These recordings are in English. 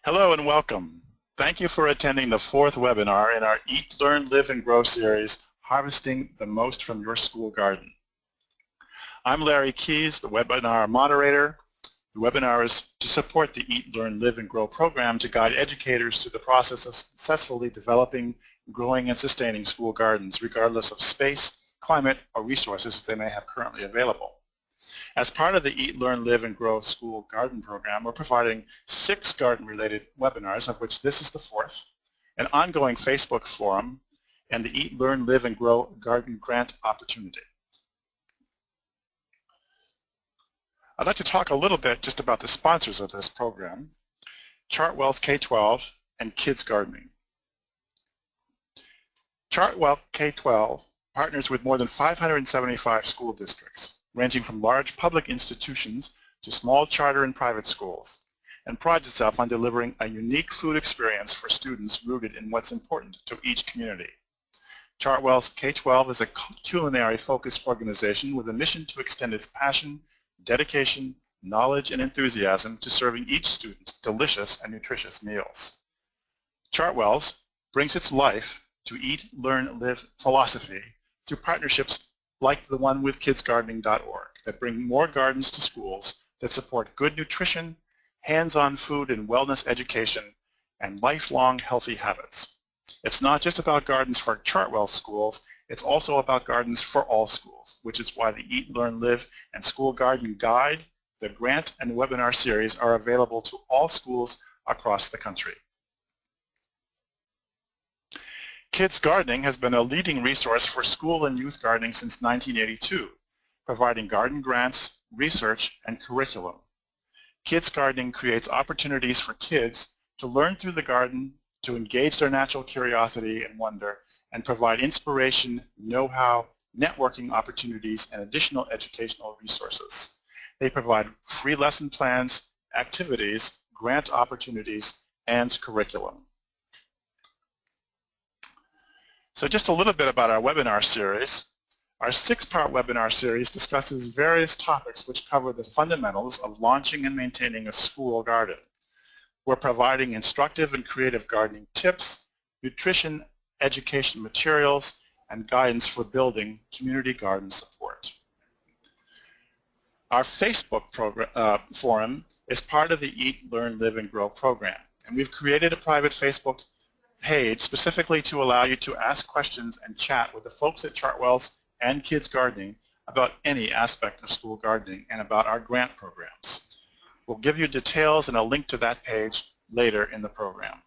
Hello and welcome. Thank you for attending the fourth webinar in our Eat, Learn, Live, and Grow series, Harvesting the Most from Your School Garden. I'm Larry Keys, the webinar moderator. The webinar is to support the Eat, Learn, Live, and Grow program to guide educators through the process of successfully developing, growing, and sustaining school gardens, regardless of space, climate, or resources they may have currently available. As part of the Eat, Learn, Live, and Grow School Garden Program, we're providing 6 garden-related webinars, of which this is the 4th, an ongoing Facebook forum, and the Eat, Learn, Live, and Grow Garden Grant Opportunity. I'd like to talk a little bit just about the sponsors of this program, Chartwells K-12 and Kids Gardening. Chartwells K-12 partners with more than 575 school districts, ranging from large public institutions to small charter and private schools, and prides itself on delivering a unique food experience for students rooted in what's important to each community. Chartwells K-12 is a culinary-focused organization with a mission to extend its passion, dedication, knowledge, and enthusiasm to serving each student delicious and nutritious meals. Chartwells brings its life to Eat, Learn, Live philosophy through partnerships like the one with KidsGardening.org that bring more gardens to schools that support good nutrition, hands-on food and wellness education, and lifelong healthy habits. It's not just about gardens for Chartwells schools, it's also about gardens for all schools, which is why the Eat, Learn, Live, and School Garden Guide, the grant, and webinar series are available to all schools across the country. Kids Gardening has been a leading resource for school and youth gardening since 1982, providing garden grants, research, and curriculum. Kids Gardening creates opportunities for kids to learn through the garden, to engage their natural curiosity and wonder, and provide inspiration, know-how, networking opportunities, and additional educational resources. They provide free lesson plans, activities, grant opportunities, and curriculum. So just a little bit about our webinar series. Our 6-part webinar series discusses various topics which cover the fundamentals of launching and maintaining a school garden. We're providing instructive and creative gardening tips, nutrition, education materials, and guidance for building community garden support. Our Facebook forum is part of the Eat, Learn, Live, and Grow program, and we've created a private Facebook page specifically to allow you to ask questions and chat with the folks at Chartwells and Kids Gardening about any aspect of school gardening and about our grant programs. We'll give you details and a link to that page later in the program.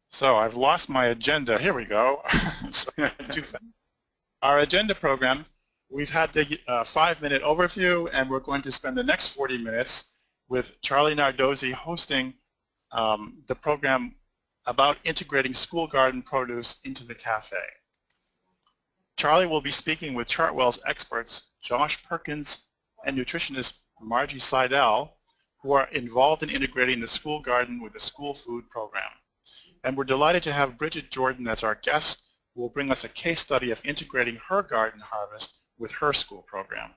So I've lost my agenda. Here we go. Our agenda program, we've had the 5-minute overview, and we're going to spend the next 40 minutes with Charlie Nardozzi hosting the program about integrating school garden produce into the cafe. Charlie will be speaking with Chartwells experts Josh Perkins and nutritionist Margie Saidel, who are involved in integrating the school garden with the school food program. And we're delighted to have Bridget Jordan as our guest, who will bring us a case study of integrating her garden harvest with her school program.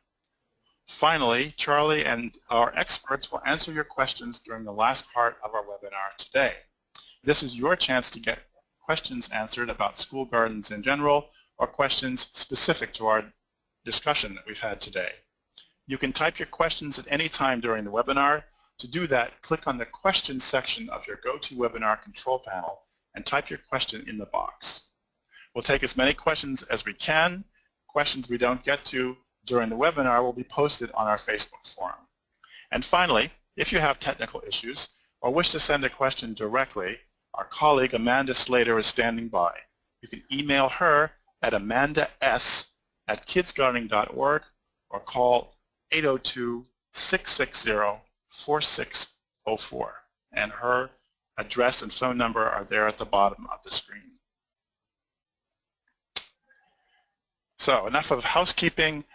Finally, Charlie and our experts will answer your questions during the last part of our webinar today. This is your chance to get questions answered about school gardens in general or questions specific to our discussion that we've had today. You can type your questions at any time during the webinar. To do that, click on the questions section of your GoToWebinar control panel and type your question in the box. We'll take as many questions as we can. Questions we don't get to during the webinar will be posted on our Facebook forum. And finally, if you have technical issues or wish to send a question directly, our colleague Amanda Slater is standing by. You can email her at amandas@kidsgardening.org or call 802-660-4604. And her address and phone number are there at the bottom of the screen. So enough of housekeeping.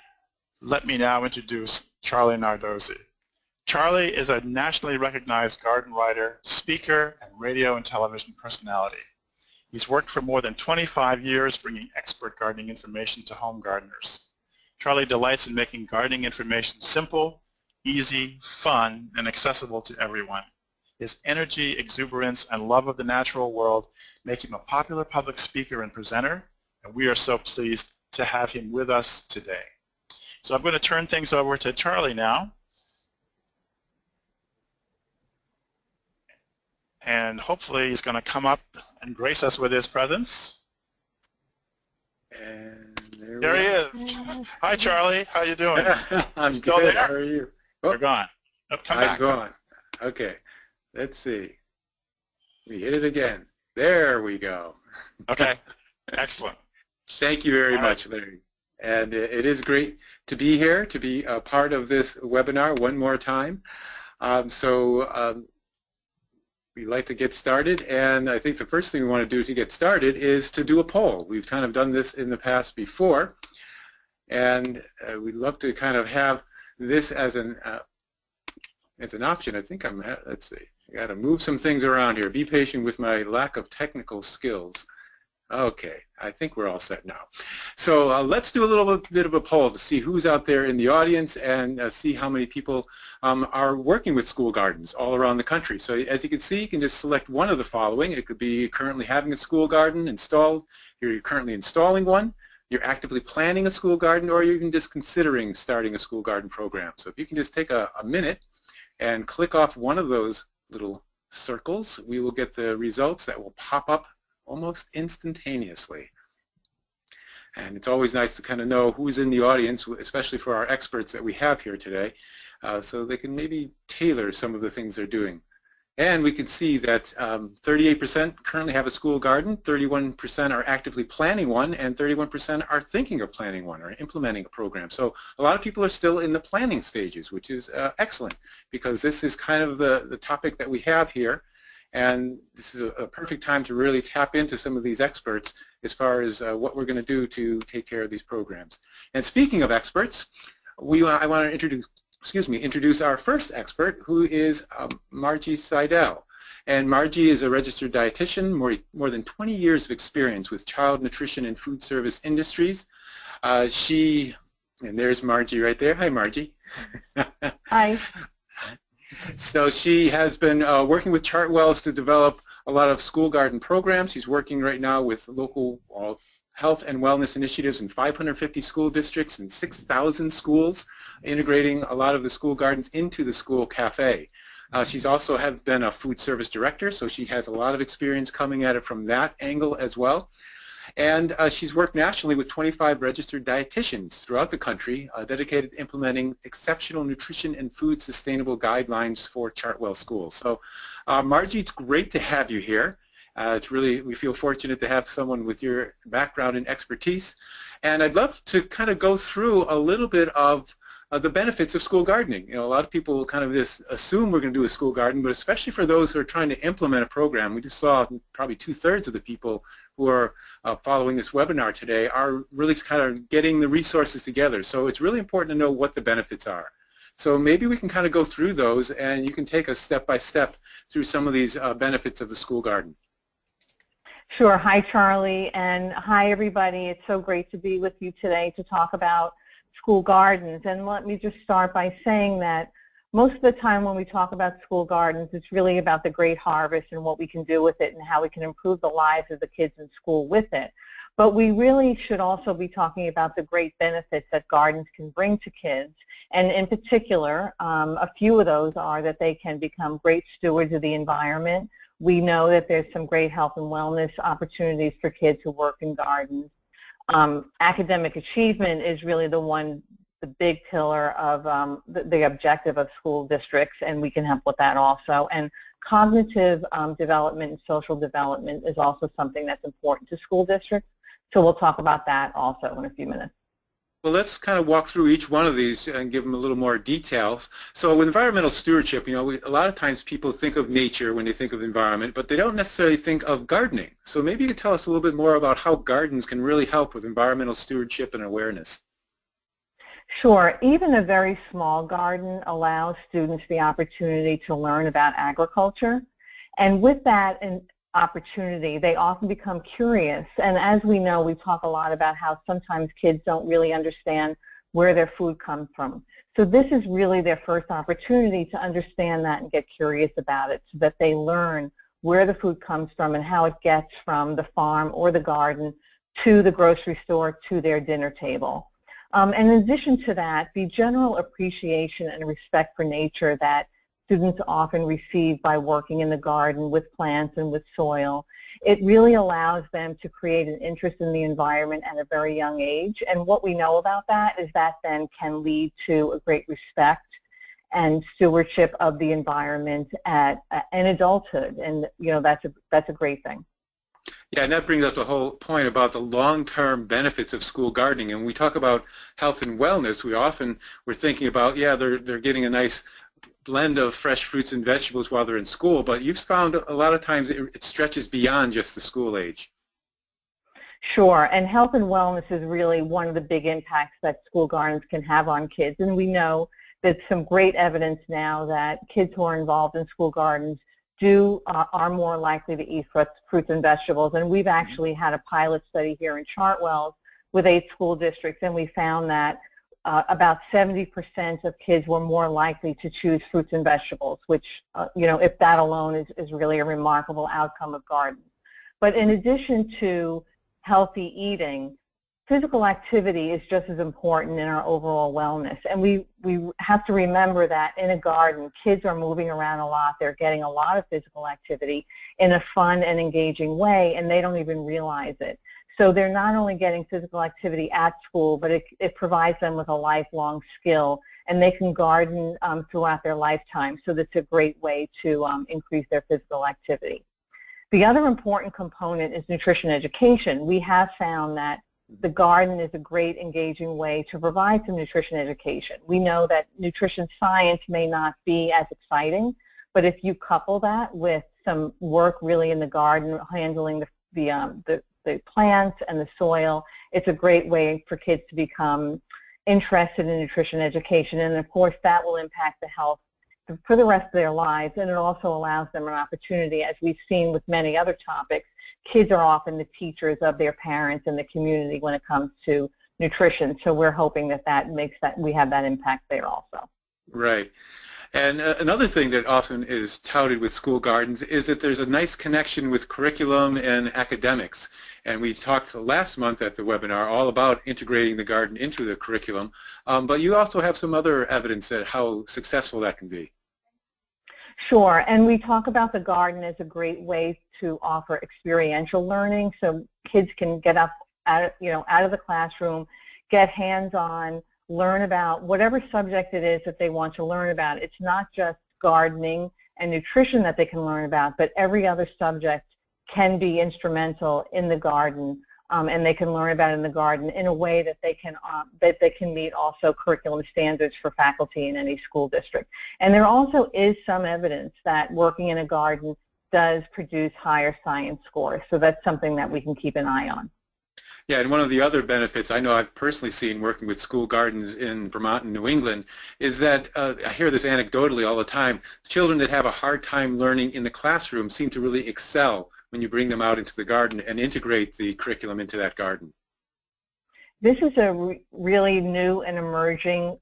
Let me now introduce Charlie Nardozzi. Charlie is a nationally recognized garden writer, speaker, and radio and television personality. He's worked for more than 25 years bringing expert gardening information to home gardeners. Charlie delights in making gardening information simple, easy, fun, and accessible to everyone. His energy, exuberance, and love of the natural world make him a popular public speaker and presenter, and we are so pleased to have him with us today. So I'm going to turn things over to Charlie now, and hopefully he's going to come up and grace us with his presence. And there he is. Hi, Charlie. How you doing? I'm still good. There? How are you? You're gone. Oh, come back. I'm gone. Okay. Let's see. We hit it again. There we go. Okay. Excellent. Thank you very much, Larry. And it is great to be here, to be a part of this webinar one more time. We'd like to get started, and I think the first thing we want to do to get started is to do a poll. We've kind of done this in the past before, and we'd love to kind of have this as an option. I think let's see, I got to move some things around here. Be patient with my lack of technical skills. Okay, I think we're all set now. So let's do a little bit of a poll to see who's out there in the audience and see how many people are working with school gardens all around the country. So as you can see, you can just select one of the following. It could be currently having a school garden installed, you're currently installing one, you're actively planning a school garden, or you're even just considering starting a school garden program. So if you can just take a minute and click off one of those little circles, we will get the results that will pop up almost instantaneously. And it's always nice to kind of know who's in the audience, especially for our experts that we have here today, so they can maybe tailor some of the things they're doing. And we can see that 38% currently have a school garden, 31% are actively planning one, and 31% are thinking of planning one or implementing a program. So a lot of people are still in the planning stages, which is excellent, because this is kind of the topic that we have here. And this is a perfect time to really tap into some of these experts as far as what we're going to do to take care of these programs. And speaking of experts, I want to introduce our first expert, who is Margie Saidel. And Margie is a registered dietitian, more than 20 years of experience with child nutrition and food service industries. And there's Margie right there. Hi, Margie. Hi. So she has been working with Chartwells to develop a lot of school garden programs. She's working right now with local health and wellness initiatives in 550 school districts and 6,000 schools, integrating a lot of the school gardens into the school cafe. She's also been a food service director, so she has a lot of experience coming at it from that angle as well. And she's worked nationally with 25 registered dietitians throughout the country, dedicated to implementing exceptional nutrition and food sustainable guidelines for Chartwell schools. So Margie, it's great to have you here. We feel fortunate to have someone with your background and expertise. And I'd love to kind of go through a little bit of the benefits of school gardening. You know, a lot of people kind of just assume we're going to do a school garden, but especially for those who are trying to implement a program, we just saw probably 2/3 of the people who are following this webinar today are really kind of getting the resources together. So it's really important to know what the benefits are. So maybe we can kind of go through those, and you can take us step by step through some of these benefits of the school garden. Sure. Hi, Charlie, and hi, everybody. It's so great to be with you today to talk about school gardens. And let me just start by saying that most of the time when we talk about school gardens, it's really about the great harvest and what we can do with it and how we can improve the lives of the kids in school with it. But we really should also be talking about the great benefits that gardens can bring to kids. And in particular, a few of those are that they can become great stewards of the environment. We know that there's some great health and wellness opportunities for kids who work in gardens. Academic achievement is really the big pillar of the objective of school districts, and we can help with that also. And cognitive development and social development is also something that's important to school districts. So we'll talk about that also in a few minutes. Well, let's kind of walk through each one of these and give them a little more details. So with environmental stewardship, you know, a lot of times people think of nature when they think of environment, but they don't necessarily think of gardening. So maybe you could tell us a little bit more about how gardens can really help with environmental stewardship and awareness. Sure. Even a very small garden allows students the opportunity to learn about agriculture. And with that opportunity, they often become curious. And as we know, we talk a lot about how sometimes kids don't really understand where their food comes from. So this is really their first opportunity to understand that and get curious about it so that they learn where the food comes from and how it gets from the farm or the garden to the grocery store to their dinner table. And in addition to that, the general appreciation and respect for nature that students often receive by working in the garden with plants and with soil, it really allows them to create an interest in the environment at a very young age. And what we know about that is that then can lead to a great respect and stewardship of the environment in adulthood. And that's a great thing. Yeah, and that brings up the whole point about the long-term benefits of school gardening. And when we talk about health and wellness, we're thinking about, yeah, they're getting a nice blend of fresh fruits and vegetables while they're in school, but you've found a lot of times it stretches beyond just the school age. Sure, and health and wellness is really one of the big impacts that school gardens can have on kids. And we know that some great evidence now that kids who are involved in school gardens are more likely to eat fruits and vegetables. And we've actually had a pilot study here in Chartwells with 8 school districts, and we found that about 70% of kids were more likely to choose fruits and vegetables, which, if that alone is really a remarkable outcome of gardens. But in addition to healthy eating, physical activity is just as important in our overall wellness. And we have to remember that in a garden, kids are moving around a lot. They're getting a lot of physical activity in a fun and engaging way, and they don't even realize it. So they're not only getting physical activity at school, but it provides them with a lifelong skill, and they can garden throughout their lifetime. So that's a great way to increase their physical activity. The other important component is nutrition education. We have found that the garden is a great engaging way to provide some nutrition education. We know that nutrition science may not be as exciting, but if you couple that with some work really in the garden, handling the plants and the soil, it's a great way for kids to become interested in nutrition education. And of course, that will impact the health for the rest of their lives, and it also allows them an opportunity, as we've seen with many other topics. Kids are often the teachers of their parents and the community when it comes to nutrition. So we're hoping that we have that impact there also. Right. And another thing that often is touted with school gardens is that there's a nice connection with curriculum and academics. And we talked last month at the webinar all about integrating the garden into the curriculum. But you also have some other evidence that how successful that can be. Sure, and we talk about the garden as a great way to offer experiential learning, so kids can get up out of the classroom, get hands-on, learn about whatever subject it is that they want to learn about. It's not just gardening and nutrition that they can learn about, but every other subject can be instrumental in the garden, and they can learn about it in the garden in a way that they can meet also curriculum standards for faculty in any school district. And there also is some evidence that working in a garden does produce higher science scores, so that's something that we can keep an eye on. Yeah, and one of the other benefits I know I've personally seen working with school gardens in Vermont and New England is that I hear this anecdotally all the time. Children that have a hard time learning in the classroom seem to really excel when you bring them out into the garden and integrate the curriculum into that garden. This is a really new and emerging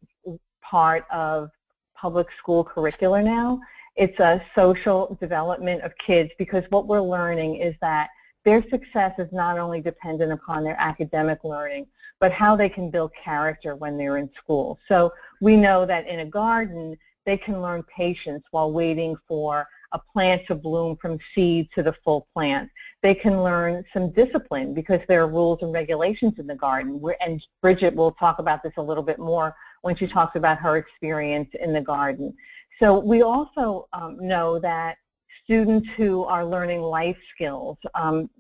part of public school curricula now. It's a social development of kids, because what we're learning is that their success is not only dependent upon their academic learning, but how they can build character when they're in school. So we know that in a garden, they can learn patience while waiting for a plant to bloom from seed to the full plant. They can learn some discipline because there are rules and regulations in the garden. And Bridget will talk about this a little bit more when she talks about her experience in the garden. So we also know that students who are learning life skills,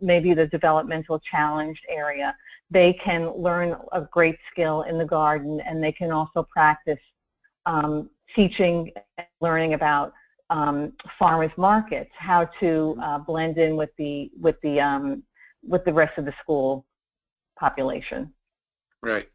maybe the developmental challenged area, they can learn a great skill in the garden, and they can also practice teaching and learning about farmers markets, how to blend in with the rest of the school population. Right.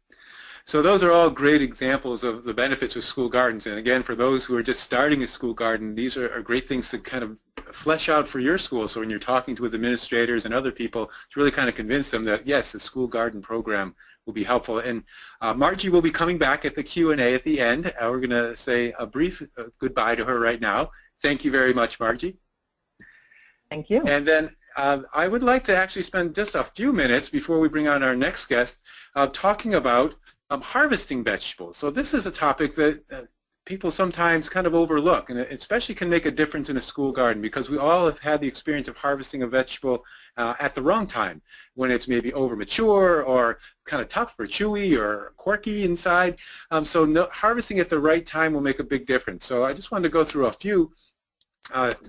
So those are all great examples of the benefits of school gardens. And again, for those who are just starting a school garden, these are great things to kind of flesh out for your school. So when you're talking with administrators and other people, to really kind of convince them that, yes, the school garden program will be helpful. And Margie will be coming back at the Q&A at the end. We're going to say a brief goodbye to her right now. Thank you very much, Margie. Thank you. And then I would like to actually spend just a few minutes before we bring on our next guest talking about harvesting vegetables. So this is a topic that people sometimes kind of overlook, and it especially can make a difference in a school garden, because we all have had the experience of harvesting a vegetable at the wrong time, when it's maybe over mature or kind of tough or chewy or quirky inside. So harvesting at the right time will make a big difference. So I just wanted to go through a few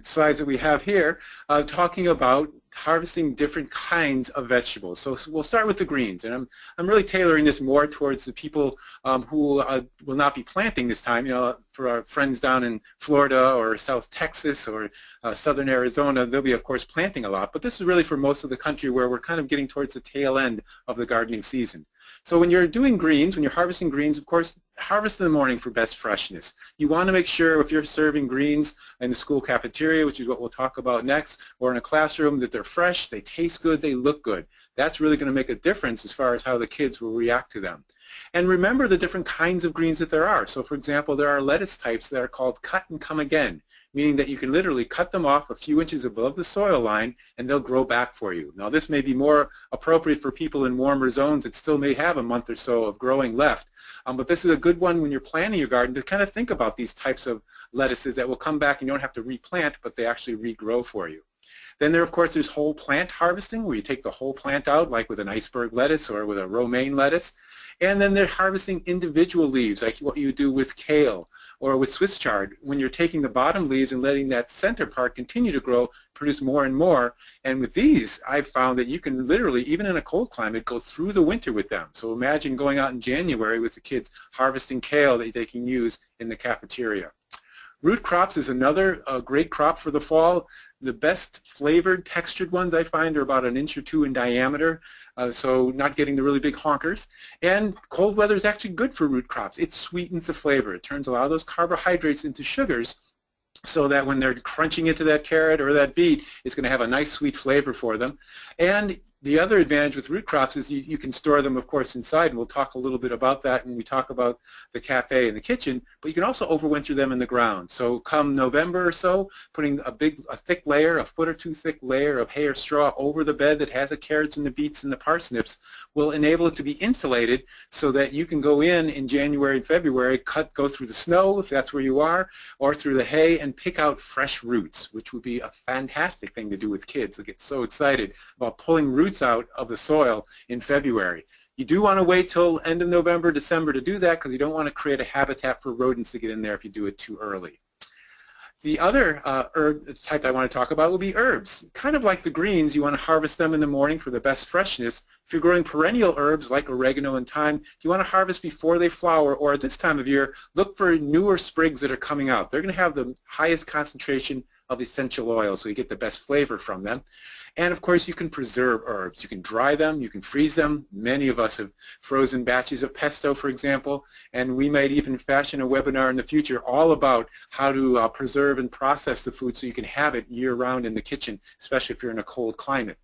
slides that we have here talking about harvesting different kinds of vegetables. So we'll start with the greens, and I'm really tailoring this more towards the people who will not be planting this time. You know, for our friends down in Florida or South Texas or Southern Arizona, they'll be of course planting a lot, but this is really for most of the country where we're kind of getting towards the tail end of the gardening season. So when you're doing greens, when you're harvesting greens, of course, harvest in the morning for best freshness. You want to make sure if you're serving greens in the school cafeteria, which is what we'll talk about next, or in a classroom, that they're fresh, they taste good, they look good. That's really going to make a difference as far as how the kids will react to them. And remember the different kinds of greens that there are. So for example, there are lettuce types that are called cut and come again, meaning that you can literally cut them off a few inches above the soil line and they'll grow back for you. Now this may be more appropriate for people in warmer zones that still may have a month or so of growing left. But this is a good one when you're planting your garden to kind of think about these types of lettuces that will come back and you don't have to replant, but they actually regrow for you. Then there, of course, there's whole plant harvesting, where you take the whole plant out, like with an iceberg lettuce or with a romaine lettuce. And then they're harvesting individual leaves, like what you do with kale or with Swiss chard, when you're taking the bottom leaves and letting that center part continue to grow, produce more and more. And with these, I've found that you can literally, even in a cold climate, go through the winter with them. So imagine going out in January with the kids harvesting kale that they can use in the cafeteria. Root crops is another great crop for the fall. The best flavored, textured ones I find are about 1 inch or 2 in diameter, so not getting the really big honkers. And cold weather is actually good for root crops. It sweetens the flavor. It turns a lot of those carbohydrates into sugars, so that when they're crunching into that carrot or that beet, it's going to have a nice sweet flavor for them. And the other advantage with root crops is you can store them, of course, inside, and we'll talk a little bit about that when we talk about the cafe and the kitchen, but you can also overwinter them in the ground. So come November or so, putting a thick layer, 1 foot or 2 thick layer of hay or straw over the bed that has the carrots and the beets and the parsnips will enable it to be insulated so that you can go in January and February, go through the snow if that's where you are, or through the hay and pick out fresh roots, which would be a fantastic thing to do with kids. They get so excited about pulling roots out of the soil in February. You do want to wait till end of November, December to do that, because you don't want to create a habitat for rodents to get in there if you do it too early. The other herb type I want to talk about will be herbs. Kind of like the greens, you want to harvest them in the morning for the best freshness. If you're growing perennial herbs like oregano and thyme, you want to harvest before they flower, or at this time of year, look for newer sprigs that are coming out. They're going to have the highest concentration of essential oil, so you get the best flavor from them. And of course, you can preserve herbs. You can dry them, you can freeze them. Many of us have frozen batches of pesto, for example, and we might even fashion a webinar in the future all about how to preserve and process the food so you can have it year-round in the kitchen, especially if you're in a cold climate.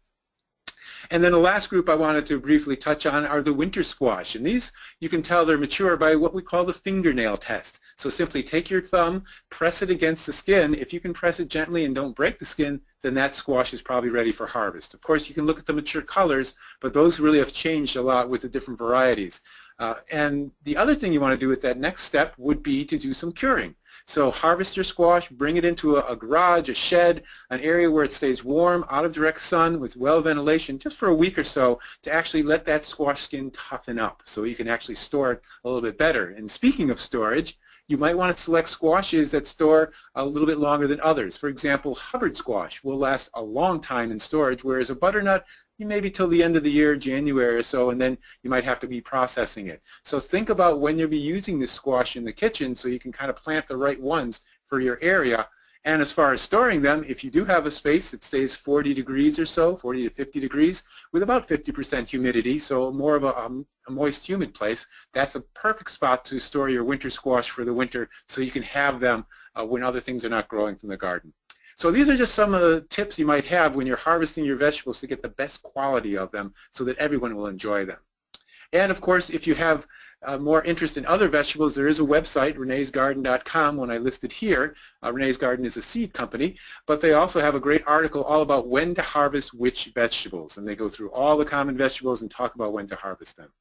And then the last group I wanted to briefly touch on are the winter squash. And these, you can tell they're mature by what we call the fingernail test. So simply take your thumb, press it against the skin. If you can press it gently and don't break the skin, then that squash is probably ready for harvest. Of course, you can look at the mature colors, but those really have changed a lot with the different varieties. And the other thing you want to do with that next step would be to do some curing. So harvest your squash, bring it into a garage, a shed, an area where it stays warm, out of direct sun, with well ventilation, just for a week or so, to actually let that squash skin toughen up so you can actually store it a little bit better. And speaking of storage, you might want to select squashes that store a little bit longer than others. For example, Hubbard squash will last a long time in storage, whereas a butternut, maybe till the end of the year, January or so, and then you might have to be processing it. So think about when you'll be using this squash in the kitchen so you can kind of plant the right ones for your area. And as far as storing them, if you do have a space that stays 40 degrees or so, 40 to 50 degrees, with about 50% humidity, so more of a moist, humid place, that's a perfect spot to store your winter squash for the winter so you can have them when other things are not growing from the garden. So these are just some of the tips you might have when you're harvesting your vegetables to get the best quality of them so that everyone will enjoy them. And of course, if you have more interest in other vegetables, there is a website, Renee'sGarden.com, one I listed here. Renee's Garden is a seed company, but they also have a great article all about when to harvest which vegetables, and they go through all the common vegetables and talk about when to harvest them.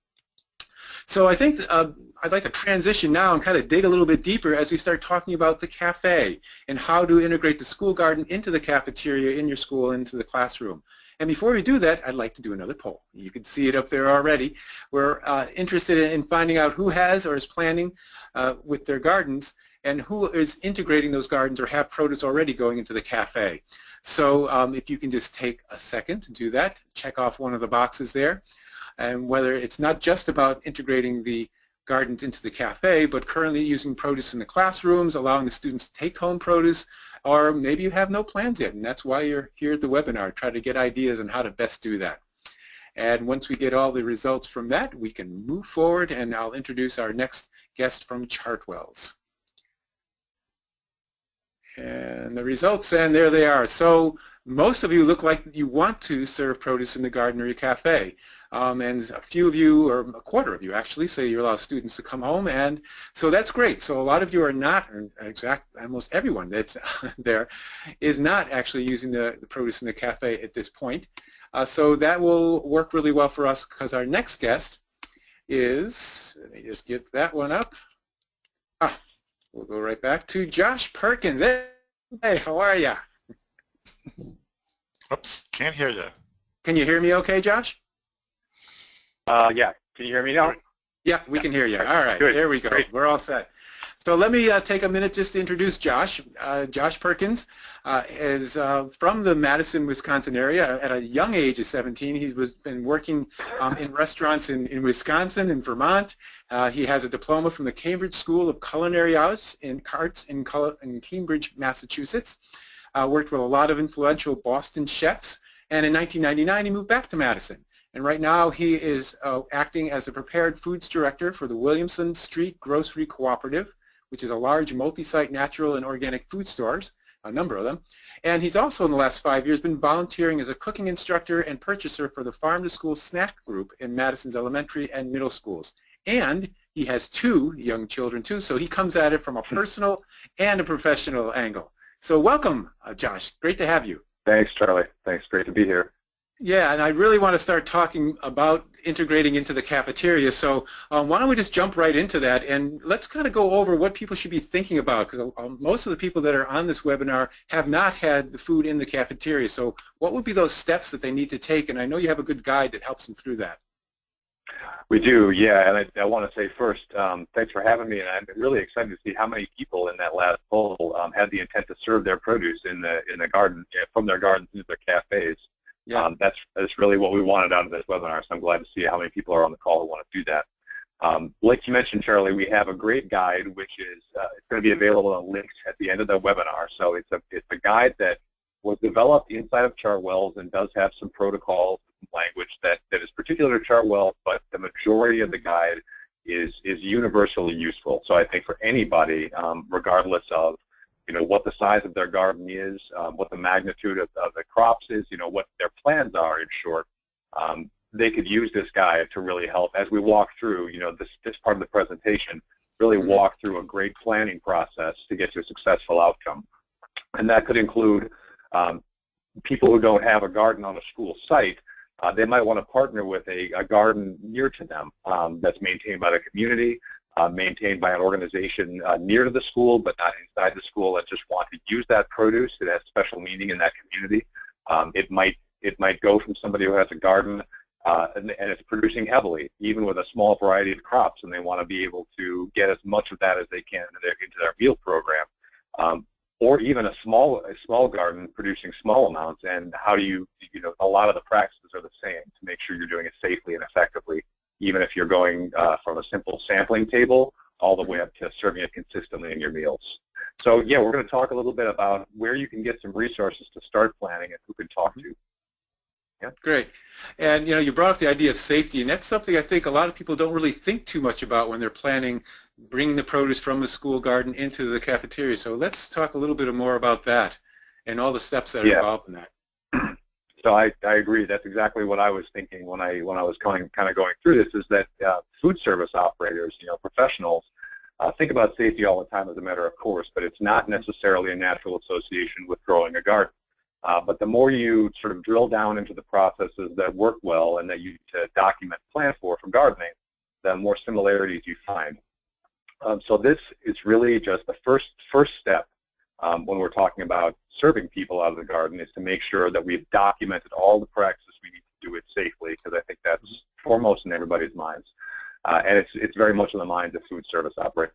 So I think I'd like to transition now and kind of dig a little bit deeper as we start talking about the cafe and how to integrate the school garden into the cafeteria in your school, into the classroom. And before we do that, I'd like to do another poll. You can see it up there already. We're interested in finding out who has or is planning with their gardens and who is integrating those gardens or have produce already going into the cafe. So if you can just take a second to do that, check off one of the boxes there. And whether it's not just about integrating the gardens into the cafe, but currently using produce in the classrooms, allowing the students to take home produce, or maybe you have no plans yet, and that's why you're here at the webinar, try to get ideas on how to best do that. And once we get all the results from that, we can move forward, and I'll introduce our next guest from Chartwells. And the results, and there they are. So most of you look like you want to serve produce in the garden or your cafe. And a few of you, or a quarter of you actually, say you allow students to come home, and so that's great. So a lot of you are not, or almost everyone that's there is not actually using the produce in the cafe at this point. So that will work really well for us because our next guest is, let me just get that one up. We'll go right back to Josh Perkins. Hey, how are you? Oops, can't hear you. Can you hear me okay, Josh? Yeah. Can you hear me now? Yeah, we can hear you. All right, Good. There we go. Great. We're all set. So let me take a minute just to introduce Josh. Josh Perkins is from the Madison, Wisconsin area. At a young age of 17, he's been working in restaurants in Wisconsin and Vermont. He has a diploma from the Cambridge School of Culinary Arts in Cambridge, Massachusetts. Worked with a lot of influential Boston chefs, and in 1999 he moved back to Madison. And right now he is acting as the prepared foods director for the Williamson Street Grocery Cooperative, which is a large multi-site natural and organic food stores, a number of them. And he's also in the last 5 years been volunteering as a cooking instructor and purchaser for the Farm to School Snack Group in Madison's elementary and middle schools. And he has 2 young children too, so he comes at it from a personal and a professional angle. So welcome, Josh. Great to have you. Thanks, Charlie. Thanks. Great to be here. Yeah, and I really want to start talking about integrating into the cafeteria. So why don't we just jump right into that, and let's kind of go over what people should be thinking about, because most of the people that are on this webinar have not had the food in the cafeteria. So what would be those steps that they need to take? And I know you have a good guide that helps them through that. We do, yeah, and I want to say first, thanks for having me, and I'm really excited to see how many people in that last poll had the intent to serve their produce in the garden, from their gardens into their cafes. Yeah. That's really what we wanted out of this webinar, so I'm glad to see how many people are on the call who want to do that. Like you mentioned, Charlie, we have a great guide, which is it's going to be available on links at the end of the webinar. So it's a guide that was developed inside of Chartwells and does have some protocols and language that is particular to Chartwells, but the majority of the guide is universally useful. So I think for anybody, regardless of what the size of their garden is, what the magnitude of the crops is, what their plans are, in short, they could use this guide to really help as we walk through, this part of the presentation, really walk through a great planning process to get to a successful outcome. And that could include people who don't have a garden on a school site. They might want to partner with a garden near to them that's maintained by the community, maintained by an organization near to the school but not inside the school, that just want to use that produce. It has special meaning in that community. It might go from somebody who has a garden and it's producing heavily, even with a small variety of crops, and they want to be able to get as much of that as they can into their meal program. Or even a small garden producing small amounts, and how do you a lot of the practices are the same to make sure you're doing it safely and effectively, even if you're going from a simple sampling table all the way up to serving it consistently in your meals. So yeah, we're going to talk a little bit about where you can get some resources to start planning and who can talk to. Yeah. Great. And you brought up the idea of safety, and that's something I think a lot of people don't really think too much about when they're planning bringing the produce from the school garden into the cafeteria. So let's talk a little bit more about that and all the steps that are involved in that. So I agree. That's exactly what I was thinking when I was kind of going through this. Is that food service operators, professionals, think about safety all the time as a matter of course, but it's not necessarily a natural association with growing a garden. But the more you sort of drill down into the processes that work well and that you document, plan for gardening, the more similarities you find. So this is really just the first step when we're talking about serving people out of the garden, is to make sure that we've documented all the practices we need to do it safely, because I think that's foremost in everybody's minds. And it's very much in the minds of food service operators.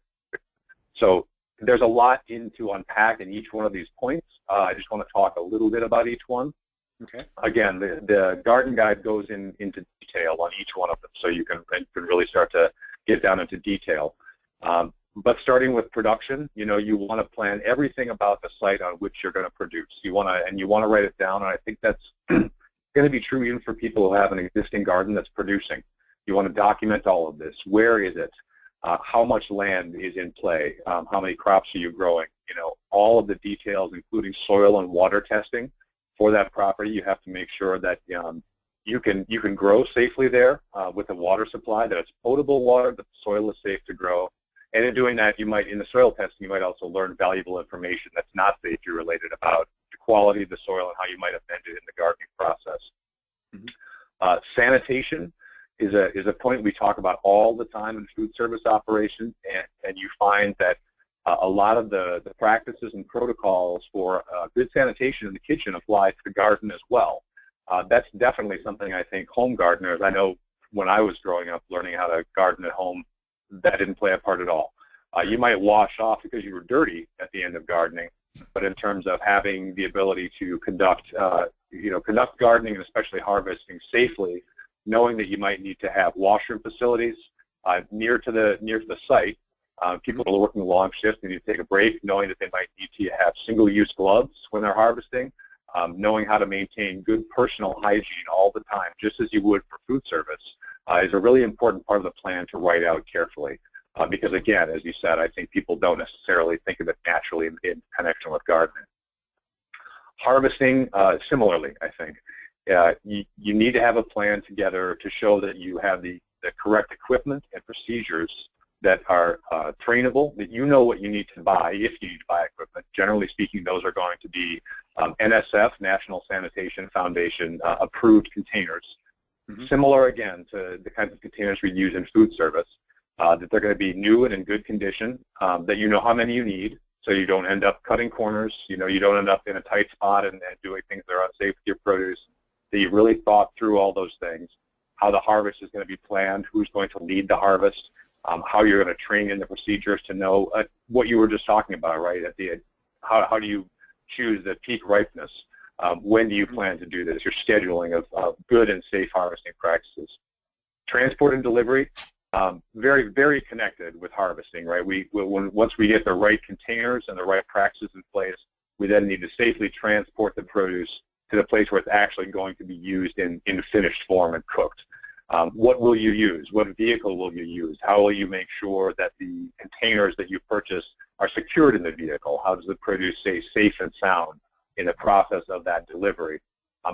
So there's a lot to unpack in each one of these points. I just want to talk a little bit about each one. Okay. Again, the garden guide goes into detail on each one of them, so you can really start to get down into detail. But starting with production, you want to plan everything about the site on which you're going to produce. You want to write it down, and I think that's going to be true even for people who have an existing garden that's producing. You want to document all of this. Where is it? How much land is in play? How many crops are you growing? All of the details, including soil and water testing for that property. You have to make sure that you can grow safely there with a water supply, that it's potable water, that the soil is safe to grow. And in doing that, in the soil testing, you might also learn valuable information that's not safety related about the quality of the soil and how you might amend it in the gardening process. Mm-hmm. Sanitation is a point we talk about all the time in food service operations, and you find that a lot of the practices and protocols for good sanitation in the kitchen apply to the garden as well. That's definitely something I think home gardeners, I know when I was growing up learning how to garden at home, that didn't play a part at all. You might wash off because you were dirty at the end of gardening, but in terms of having the ability to conduct gardening and especially harvesting safely, knowing that you might need to have washroom facilities near to the site. People are working long shifts and need to take a break, knowing that they might need to have single-use gloves when they're harvesting, knowing how to maintain good personal hygiene all the time, just as you would for food service, is a really important part of the plan to write out carefully. Because again, as you said, I think people don't necessarily think of it naturally in connection with gardening. Harvesting, similarly, I think. You need to have a plan together to show that you have the correct equipment and procedures that are trainable, that you know what you need to buy if you need to buy equipment. Generally speaking, those are going to be NSF, National Sanitation Foundation, approved containers. Mm-hmm. Similar, again, to the kinds of containers we use in food service, that they're going to be new and in good condition, that you know how many you need, so you don't end up cutting corners, you don't end up in a tight spot and doing things that are unsafe with your produce, that you really thought through all those things, how the harvest is going to be planned, who's going to lead the harvest, how you're going to train in the procedures to know what you were just talking about, right? How do you choose the peak ripeness? When do you plan to do this? Your scheduling of good and safe harvesting practices. Transport and delivery, very, very connected with harvesting, right? Once we get the right containers and the right practices in place, we then need to safely transport the produce to the place where it's actually going to be used in finished form and cooked. What will you use? What vehicle will you use? How will you make sure that the containers that you purchase are secured in the vehicle? How does the produce stay safe and sound in the process of that delivery?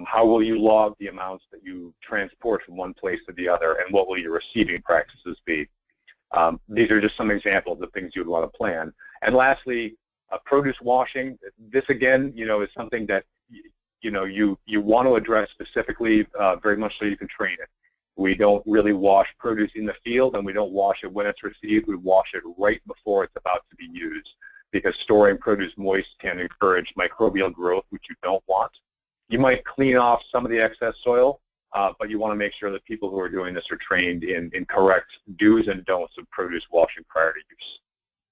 How will you log the amounts that you transport from one place to the other, and what will your receiving practices be? These are just some examples of things you would want to plan. And lastly, produce washing. This again, is something that you want to address specifically, very much so you can train it. We don't really wash produce in the field, and we don't wash it when it's received. We wash it right before it's about to be used, because storing produce moist can encourage microbial growth, which you don't want. You might clean off some of the excess soil, but you want to make sure that people who are doing this are trained in correct do's and don'ts of produce washing prior to use.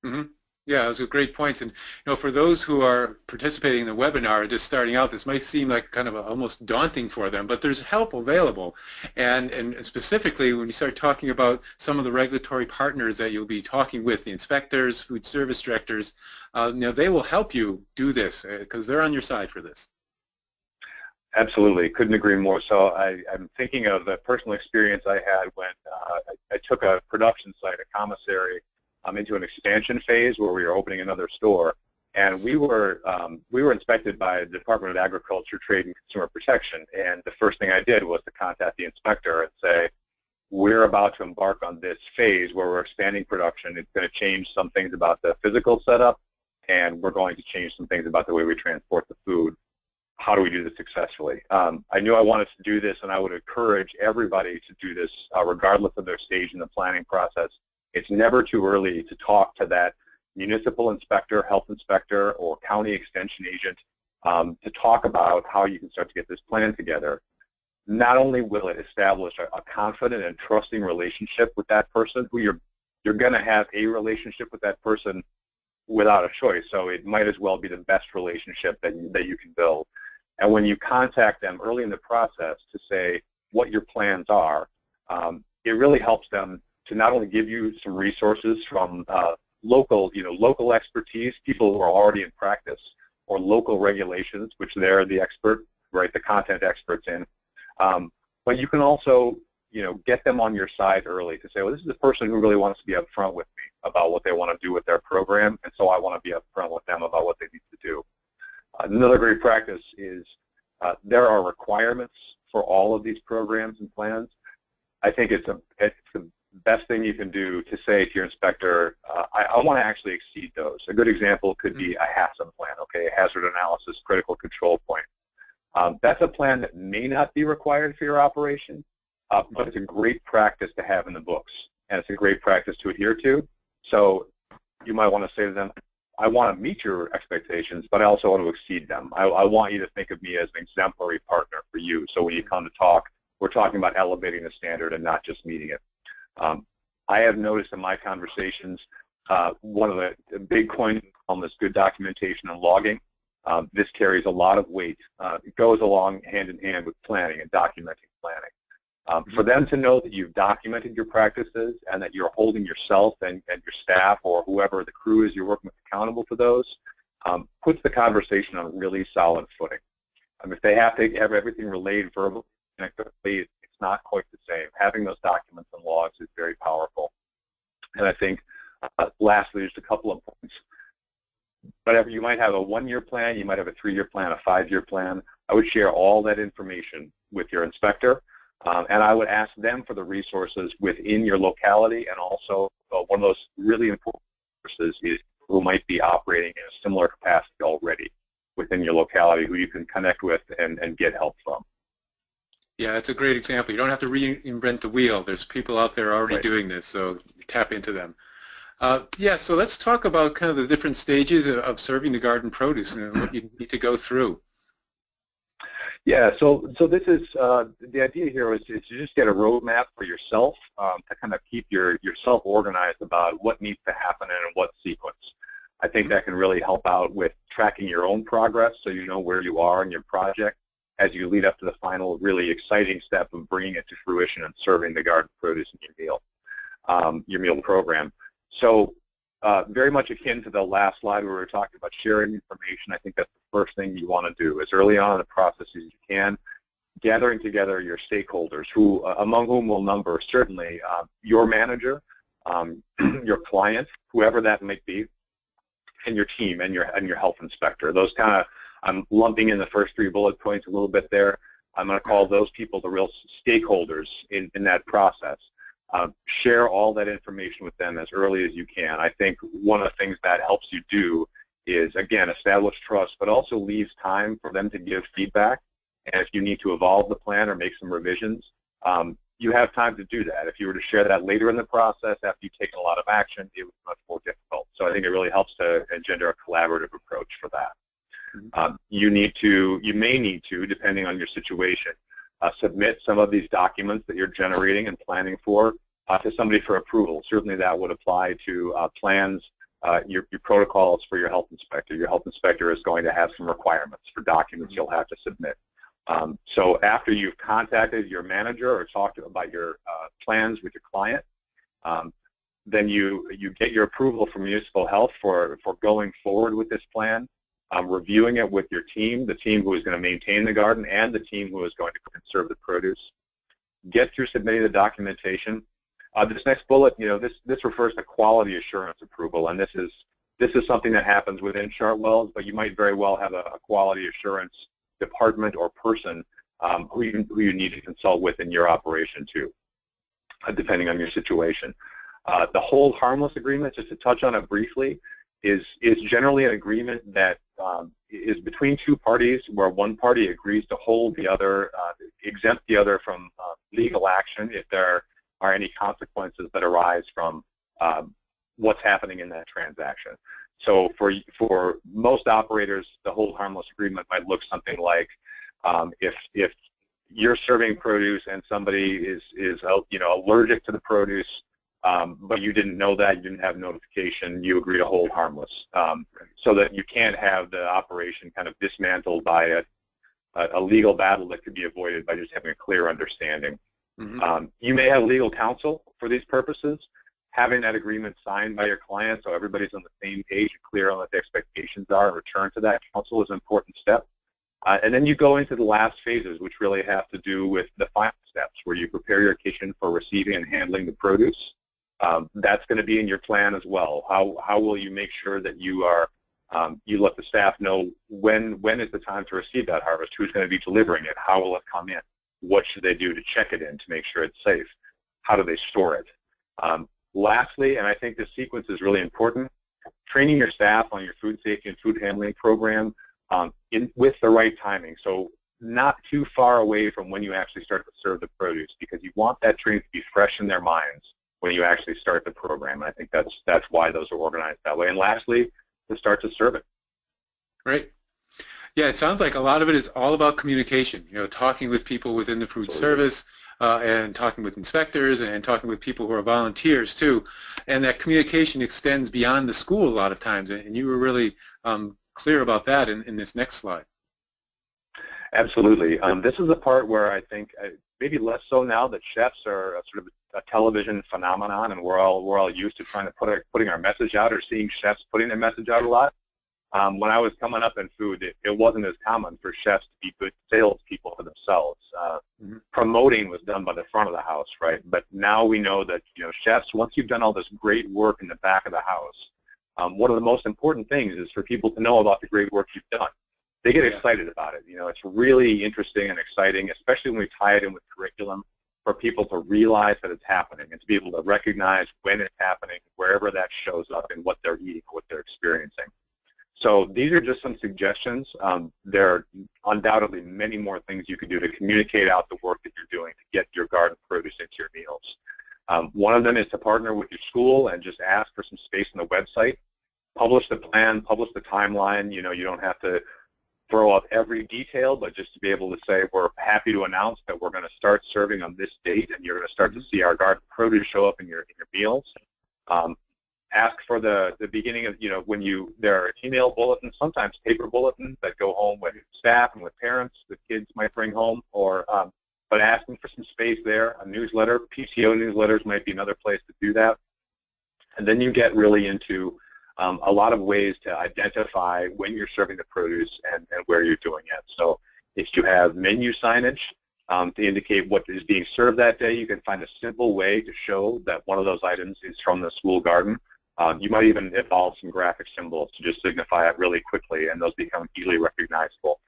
Mm-hmm. Yeah, those are great points. And for those who are participating in the webinar, just starting out, this might seem like kind of almost daunting for them, but there's help available. And specifically, when you start talking about some of the regulatory partners that you'll be talking with, the inspectors, food service directors, they will help you do this because they're on your side for this. Absolutely, couldn't agree more. So I'm thinking of a personal experience I had when I took a production site, a commissary, into an expansion phase where we were opening another store. And we were inspected by the Department of Agriculture, Trade, and Consumer Protection. And the first thing I did was to contact the inspector and say, we're about to embark on this phase where we're expanding production. It's going to change some things about the physical setup, and we're going to change some things about the way we transport the food. How do we do this successfully? I knew I wanted to do this, and I would encourage everybody to do this regardless of their stage in the planning process. It's never too early to talk to that municipal inspector, health inspector, or county extension agent to talk about how you can start to get this plan together. Not only will it establish a confident and trusting relationship with that person, who you're going to have a relationship with that person without a choice, so it might as well be the best relationship that you can build. And when you contact them early in the process to say what your plans are, it really helps them to not only give you some resources from local expertise, people who are already in practice, or local regulations, which they're the expert, right, the content experts in. But you can also, get them on your side early to say, well, this is a person who really wants to be upfront with me about what they want to do with their program, and so I want to be upfront with them about what they need to do. Another great practice is there are requirements for all of these programs and plans. I think it's the best thing you can do to say to your inspector, I want to actually exceed those. A good example could be a HACCP plan, okay, a hazard analysis critical control point. That's a plan that may not be required for your operation, but it's a great practice to have in the books, and it's a great practice to adhere to. So you might want to say to them, I want to meet your expectations, but I also want to exceed them. I want you to think of me as an exemplary partner for you. So when you come to talk, we're talking about elevating the standard and not just meeting it. I have noticed in my conversations, one of the big coins is good documentation and logging. This carries a lot of weight. It goes along hand in hand with planning and documenting planning. For them to know that you've documented your practices and that you're holding yourself and your staff or whoever the crew is you're working with accountable for those, puts the conversation on really solid footing. If they have to have everything relayed verbally, it's not quite the same. Having those documents and logs is very powerful. And I think, lastly, just a couple of points. Whatever, you might have a 1-year plan, you might have a 3-year plan, a 5-year plan. I would share all that information with your inspector, and I would ask them for the resources within your locality, and also one of those really important resources is who might be operating in a similar capacity already within your locality, who you can connect with and get help from. Yeah, that's a great example. You don't have to reinvent the wheel. There's people out there already doing this, so tap into them. Yeah, so let's talk about kind of the different stages of serving the garden produce and what you need to go through. Yeah, so this is, the idea here is to just get a roadmap for yourself to kind of keep yourself organized about what needs to happen and in what sequence. I think that can really help out with tracking your own progress so you know where you are in your project as you lead up to the final really exciting step of bringing it to fruition and serving the garden produce in your meal program. So very much akin to the last slide where we were talking about sharing information. I think that's the first thing you want to do as early on in the process as you can, gathering together your stakeholders, who among whom will number certainly your manager, your client, whoever that might be, and your team and your health inspector. Those kind of, I'm lumping in the first 3 bullet points a little bit there. I'm going to call those people the real stakeholders in that process. Share all that information with them as early as you can. I think one of the things that helps you do is, again, establish trust, but also leaves time for them to give feedback. And if you need to evolve the plan or make some revisions, you have time to do that. If you were to share that later in the process after you've taken a lot of action, it was much more difficult. So I think it really helps to engender a collaborative approach for that. You may need to, depending on your situation, submit some of these documents that you're generating and planning for to somebody for approval. Certainly that would apply to plans, your protocols for your health inspector. Your health inspector is going to have some requirements for documents you'll have to submit. So after you've contacted your manager or talked about your plans with your client, then you get your approval from municipal health for going forward with this plan. Reviewing it with your team, the team who is going to maintain the garden and the team who is going to conserve the produce. Get through submitting the documentation. This next bullet, this refers to quality assurance approval, and this is This is something that happens within Chartwells, but you might very well have a quality assurance department or person who you need to consult with in your operation too, depending on your situation. The hold harmless agreement, just to touch on it briefly, is generally an agreement that is between two parties where one party agrees to hold the other, exempt the other from legal action if there are any consequences that arise from what's happening in that transaction. So for most operators, the hold harmless agreement might look something like if you're serving produce and somebody is allergic to the produce, but you didn't know that, you didn't have notification, you agree to hold harmless, so that you can't have the operation kind of dismantled by a legal battle that could be avoided by just having a clear understanding. Mm-hmm. You may have legal counsel for these purposes. Having that agreement signed by your client so everybody's on the same page and clear on what the expectations are in return to that counsel is an important step. And then you go into the last phases, which really have to do with the final steps, where you prepare your kitchen for receiving and handling the produce. That's going to be in your plan as well. How will you make sure that you are you let the staff know when is the time to receive that harvest, who's going to be delivering it, how will it come in, what should they do to check it in to make sure it's safe, how do they store it. Lastly, and I think this sequence is really important, training your staff on your food safety and food handling program with the right timing. So not too far away from when you actually start to serve the produce, because you want that training to be fresh in their minds when you actually start the program. And I think that's why those are organized that way. And lastly, to start to serve it. Right. Yeah, it sounds like a lot of it is all about communication, talking with people within the food service, and talking with inspectors and talking with people who are volunteers too. And that communication extends beyond the school a lot of times, and you were really clear about that in this next slide. Absolutely. This is the part where I think maybe less so now that chefs are sort of a television phenomenon, and we're all used to trying to putting our message out or seeing chefs putting their message out a lot. When I was coming up in food, it wasn't as common for chefs to be good salespeople for themselves. Promoting was done by the front of the house, right? But now we know that chefs, once you've done all this great work in the back of the house, one of the most important things is for people to know about the great work you've done. They get excited about it. It's really interesting and exciting, especially when we tie it in with curriculum, for people to realize that it's happening and to be able to recognize when it's happening, wherever that shows up in what they're eating, what they're experiencing. So these are just some suggestions. There are undoubtedly many more things you can do to communicate out the work that you're doing to get your garden produce into your meals. One of them is to partner with your school and just ask for some space on the website. Publish the plan, publish the timeline. You don't have to throw up every detail, but just to be able to say we're happy to announce that we're going to start serving on this date, and you're going to start to see our garden produce show up in your meals. Ask for the beginning of, when there are email bulletins, sometimes paper bulletins that go home with staff and with parents that kids might bring home, but asking for some space there. A newsletter, PTO newsletters might be another place to do that. And then you get really into a lot of ways to identify when you're serving the produce and where you're doing it. So if you have menu signage to indicate what is being served that day, you can find a simple way to show that one of those items is from the school garden. You might even evolve some graphic symbols to just signify it really quickly, and those become easily recognizable.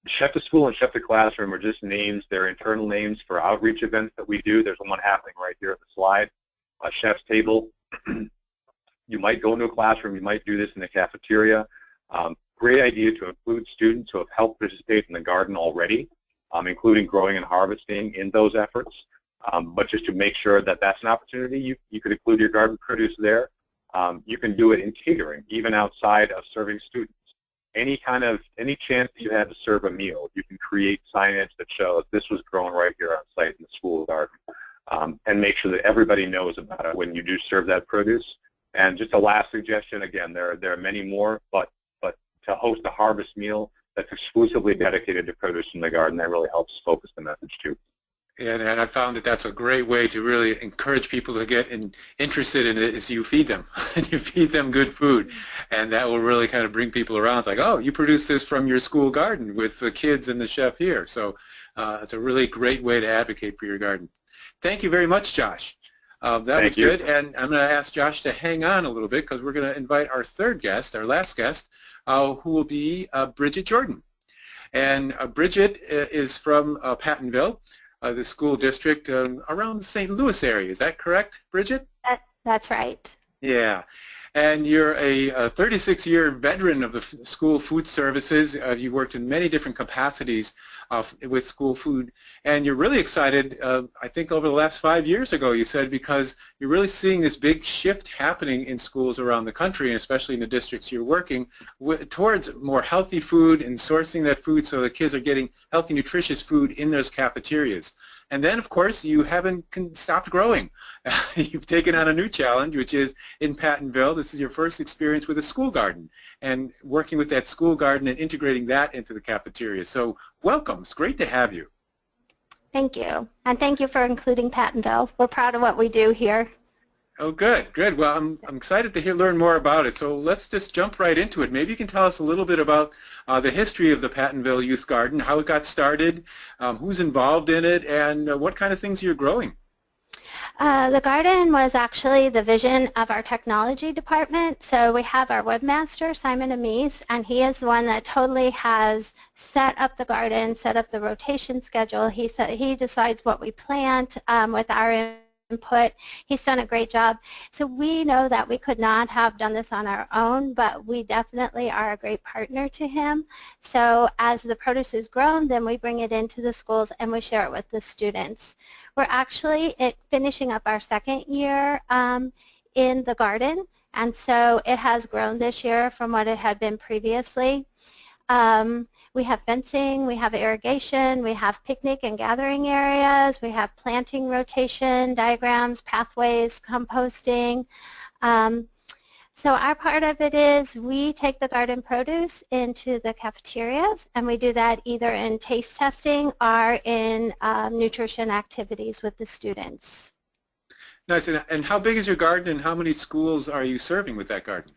Chef to School and Chef to Classroom are just names. They're internal names for outreach events that we do. There's one happening right here at the slide. Chef's Table. You might go into a classroom. You might do this in the cafeteria. Great idea to include students who have helped participate in the garden already, including growing and harvesting in those efforts. But just to make sure that that's an opportunity, you could include your garden produce there. You can do it in catering, even outside of serving students. Any chance that you have to serve a meal, you can create signage that shows this was grown right here on site in the school garden, and make sure that everybody knows about it when you do serve that produce. And just a last suggestion, again, there are many more, but to host a harvest meal that's exclusively dedicated to produce in the garden, that really helps focus the message too. And I found that that's a great way to really encourage people to get interested in it, is you feed them. You feed them good food, and that will really kind of bring people around. It's like, oh, you produce this from your school garden with the kids and the chef here. So it's a really great way to advocate for your garden. Thank you very much, Josh. That was Thank you. good, and I'm going to ask Josh to hang on a little bit because we're going to invite our third guest, our last guest, who will be Bridget Jordan. And Bridget is from Pattonville, the school district around the St. Louis area. Is that correct, Bridget? That's right. Yeah. And you're a 36-year veteran of the school food services. You've worked in many different capacities with school food. And you're really excited, I think over the last 5 years ago, you said, because you're really seeing this big shift happening in schools around the country, and especially in the districts you're working, towards more healthy food and sourcing that food so the kids are getting healthy, nutritious food in those cafeterias. And then, of course, you haven't stopped growing. You've taken on a new challenge, which is in Pattonville. This is your first experience with a school garden and working with that school garden and integrating that into the cafeteria. So welcome. It's great to have you. Thank you. And thank you for including Pattonville. We're proud of what we do here. Oh, good, good. Well, I'm excited to learn more about it. So let's just jump right into it. Maybe you can tell us a little bit about the history of the Pattonville Youth Garden, how it got started, who's involved in it, and what kind of things you're growing. The garden was actually the vision of our technology department. So we have our webmaster, Simon Amis, and he is the one that totally has set up the garden, set up the rotation schedule. He decides what we plant with our input. He's done a great job. So we know that we could not have done this on our own, but we definitely are a great partner to him. So as the produce is grown, then we bring it into the schools and we share it with the students. We're actually finishing up our second year in the garden, and so it has grown this year from what it had been previously. We have fencing, we have irrigation, we have picnic and gathering areas, we have planting rotation, diagrams, pathways, composting. So our part of it is we take the garden produce into the cafeterias, and we do that either in taste testing or in nutrition activities with the students. Nice. And how big is your garden, and how many schools are you serving with that garden?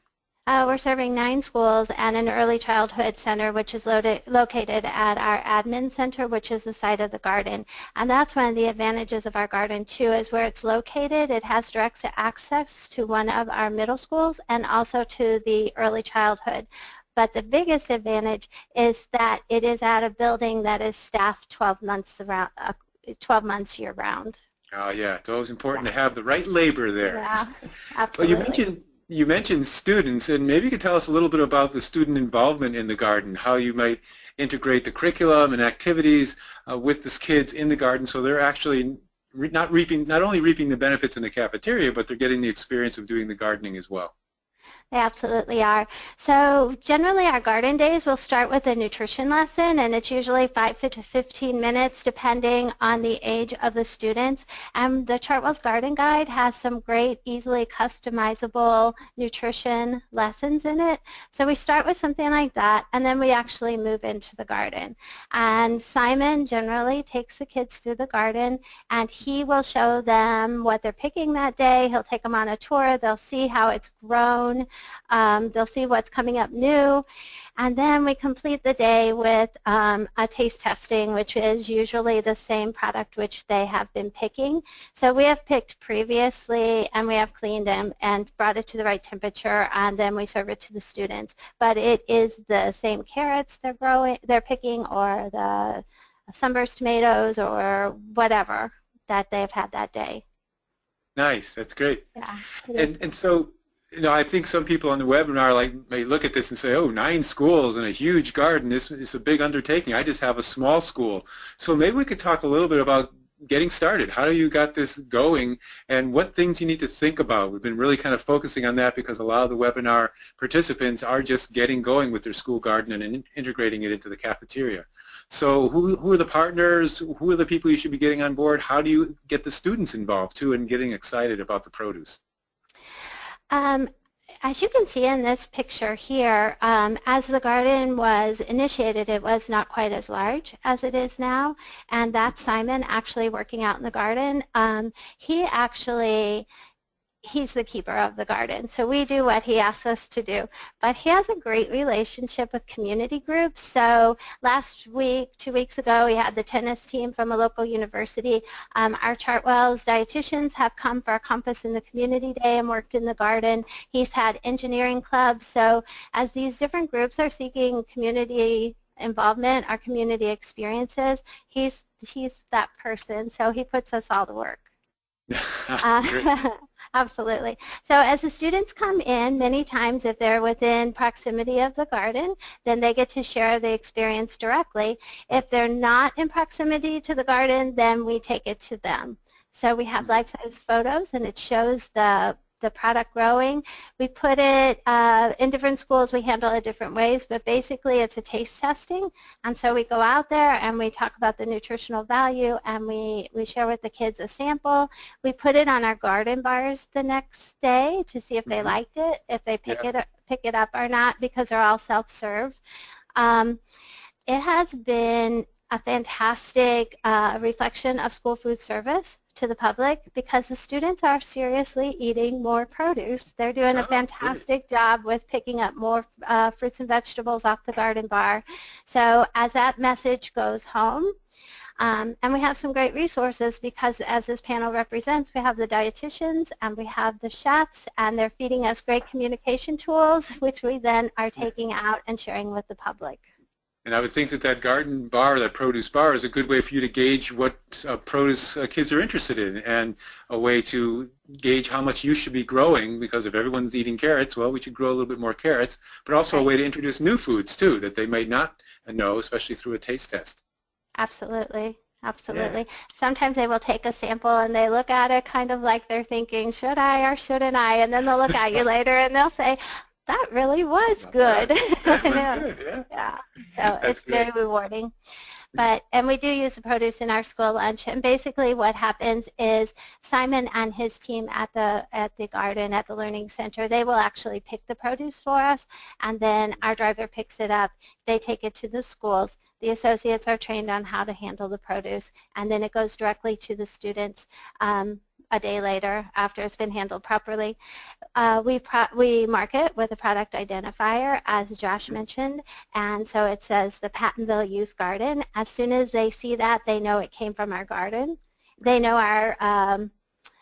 We're serving 9 schools and an early childhood center, which is located at our admin center, which is the site of the garden. And that's one of the advantages of our garden, too, is where it's located. It has direct access to one of our middle schools and also to the early childhood. But the biggest advantage is that it is at a building that is staffed 12 months year-round. Oh, yeah. It's always important to have the right labor there. Yeah, absolutely. Well, you mentioned students, and maybe you could tell us a little bit about the student involvement in the garden, how you might integrate the curriculum and activities with the kids in the garden so they're actually not only reaping the benefits in the cafeteria, but they're getting the experience of doing the gardening as well. They absolutely are. So generally our garden days will start with a nutrition lesson, and it's usually 5 to 15 minutes depending on the age of the students. And the Chartwells Garden Guide has some great, easily customizable nutrition lessons in it. So we start with something like that, and then we actually move into the garden. And Simon generally takes the kids through the garden, and he will show them what they're picking that day. He'll take them on a tour. They'll see how it's grown. They'll see what's coming up new, and then we complete the day with a taste testing, which is usually the same product which they have been picking. So we have picked previously, and we have cleaned them and brought it to the right temperature, and then we serve it to the students. But it is the same carrots they're picking, or the sunburst tomatoes, or whatever that they've had that day. Nice, that's great. Yeah. And so, you know, I think some people on the webinar may look at this and say, oh, 9 schools and a huge garden, this is a big undertaking. I just have a small school. So maybe we could talk a little bit about getting started. How you got this going, and what things you need to think about. We've been really kind of focusing on that because a lot of the webinar participants are just getting going with their school garden and integrating it into the cafeteria. So who are the partners? Who are the people you should be getting on board? How do you get the students involved too and getting excited about the produce? As you can see in this picture here, as the garden was initiated, it was not quite as large as it is now, and that's Simon actually working out in the garden. He actually he's the keeper of the garden. So we do what he asks us to do. But he has a great relationship with community groups. So last week, 2 weeks ago, we had the tennis team from a local university. Our Chartwells dietitians have come for a Compass in the Community Day and worked in the garden. He's had engineering clubs. So as these different groups are seeking community involvement, our community experiences, he's that person. So he puts us all to work. Absolutely. So as the students come in, many times if they're within proximity of the garden, then they get to share the experience directly. If they're not in proximity to the garden, then we take it to them. So we have life-size photos, and it shows the product growing. We put it in different schools. We handle it different ways, but basically it's a taste testing. And so we go out there and we talk about the nutritional value, and we share with the kids a sample. We put it on our garden bars the next day to see if they liked it, if they pick it up or not, because they're all self-serve. It has been a fantastic reflection of school food service to the public, because the students are seriously eating more produce. They're doing a fantastic job with picking up more fruits and vegetables off the garden bar. So as that message goes home, and we have some great resources, because as this panel represents, we have the dietitians and we have the chefs, and they're feeding us great communication tools, which we then are taking out and sharing with the public. And I would think that that garden bar, that produce bar, is a good way for you to gauge what produce kids are interested in, and a way to gauge how much you should be growing, because if everyone's eating carrots, well, we should grow a little bit more carrots, but also a way to introduce new foods, too, that they might not know, especially through a taste test. Absolutely. Absolutely. Yeah. Sometimes they will take a sample and they look at it kind of like they're thinking, should I or shouldn't I? And then they'll look at you later and they'll say, that really was good. That was good, yeah. So it's very rewarding. And we do use the produce in our school lunch, and basically what happens is Simon and his team at the garden, at the Learning Center, they will actually pick the produce for us, and then our driver picks it up. They take it to the schools. The associates are trained on how to handle the produce, and then it goes directly to the students a day later after it's been handled properly. We mark it with a product identifier, as Josh mentioned, and so it says the Pattonville Youth Garden. As soon as they see that, they know it came from our garden. They know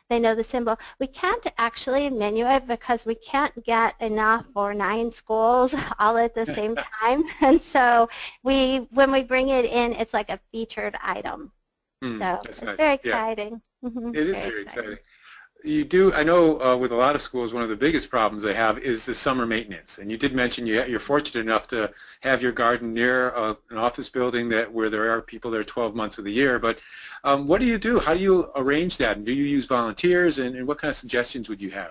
they know the symbol. We can't actually menu it because we can't get enough for 9 schools all at the same time, and so when we bring it in, it's like a featured item. So it's nice. Very exciting. Yeah. It is very exciting. You do, I know with a lot of schools, one of the biggest problems they have is the summer maintenance. And you did mention you're fortunate enough to have your garden near an office building where there are people there 12 months of the year. But what do you do? How do you arrange that? And do you use volunteers? And what kind of suggestions would you have?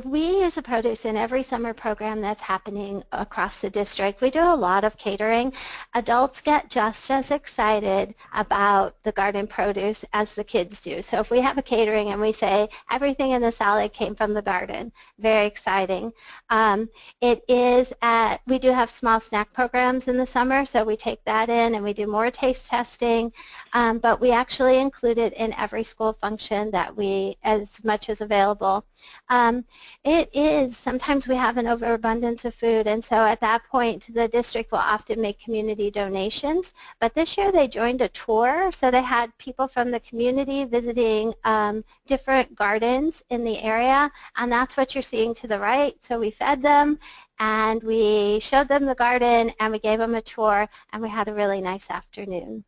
We use a produce in every summer program that's happening across the district. We do a lot of catering. Adults get just as excited about the garden produce as the kids do. So if we have a catering and we say everything in the salad came from the garden, very exciting. We do have small snack programs in the summer, so we take that in and we do more taste testing, but we actually include it in every school function as much as available. Sometimes we have an overabundance of food, and so at that point the district will often make community donations. But this year they joined a tour, so they had people from the community visiting different gardens in the area, and that's what you're seeing to the right. So we fed them, and we showed them the garden, and we gave them a tour, and we had a really nice afternoon.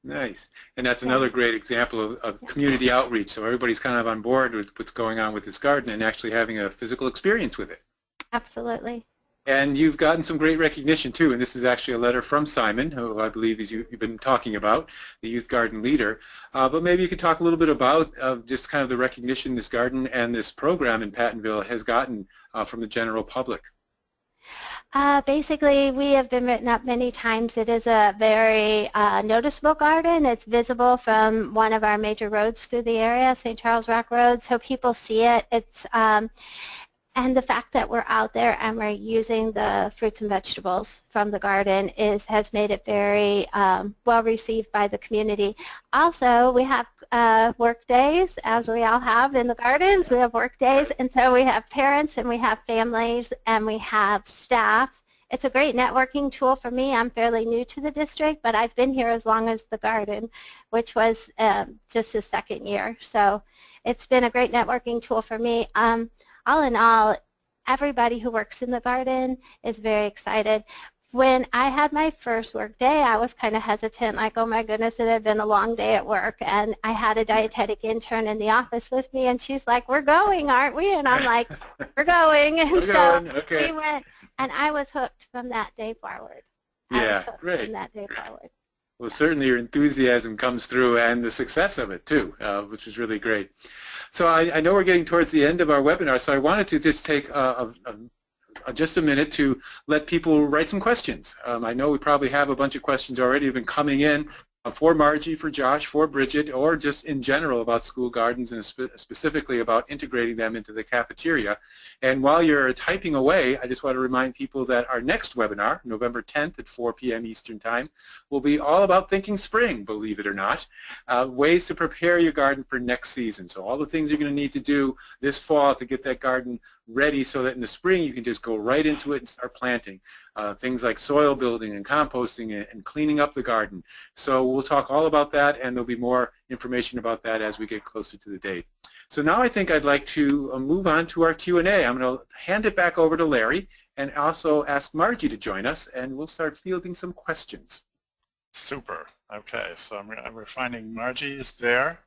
Nice. And that's another great example of community outreach. So everybody's kind of on board with what's going on with this garden and actually having a physical experience with it. Absolutely. And you've gotten some great recognition, too. And this is actually a letter from Simon, who I believe you've been talking about, the youth garden leader. But maybe you could talk a little bit about just kind of the recognition this garden and this program in Pattonville has gotten from the general public. Basically, we have been written up many times. It is a very noticeable garden. It's visible from one of our major roads through the area, St. Charles Rock Road, so people see it. And the fact that we're out there and we're using the fruits and vegetables from the garden has made it very well received by the community. Also, we have work days, as we all have in the gardens. We have work days, and so we have parents and we have families and we have staff. It's a great networking tool for me. I'm fairly new to the district, but I've been here as long as the garden, which was just the second year. So it's been a great networking tool for me. All in all, everybody who works in the garden is very excited. When I had my first work day, I was kind of hesitant, like, oh my goodness, it had been a long day at work, and I had a dietetic intern in the office with me, and she's like, we're going, aren't we? And I'm like, we're going. And Okay. we went, and I was hooked from that day forward. Yeah, great. From that day forward. Well, certainly your enthusiasm comes through, and the success of it too, which is really great. So I know we're getting towards the end of our webinar, so I wanted to just take just a minute to let people write some questions. I know we probably have a bunch of questions already have been coming in for Margie, for Josh, for Bridget, or just in general about school gardens and specifically about integrating them into the cafeteria. And while you're typing away, I just want to remind people that our next webinar, November 10th at 4 p.m. Eastern Time, will be all about thinking spring, believe it or not, ways to prepare your garden for next season. So all the things you're going to need to do this fall to get that garden ready so that in the spring you can just go right into it and start planting. Things like soil building and composting and cleaning up the garden. So we'll talk all about that, and there'll be more information about that as we get closer to the date. So now I think I'd like to move on to our Q&A. I'm going to hand it back over to Larry and also ask Margie to join us, and we'll start fielding some questions. Super. Okay, so we're finding Margie is there,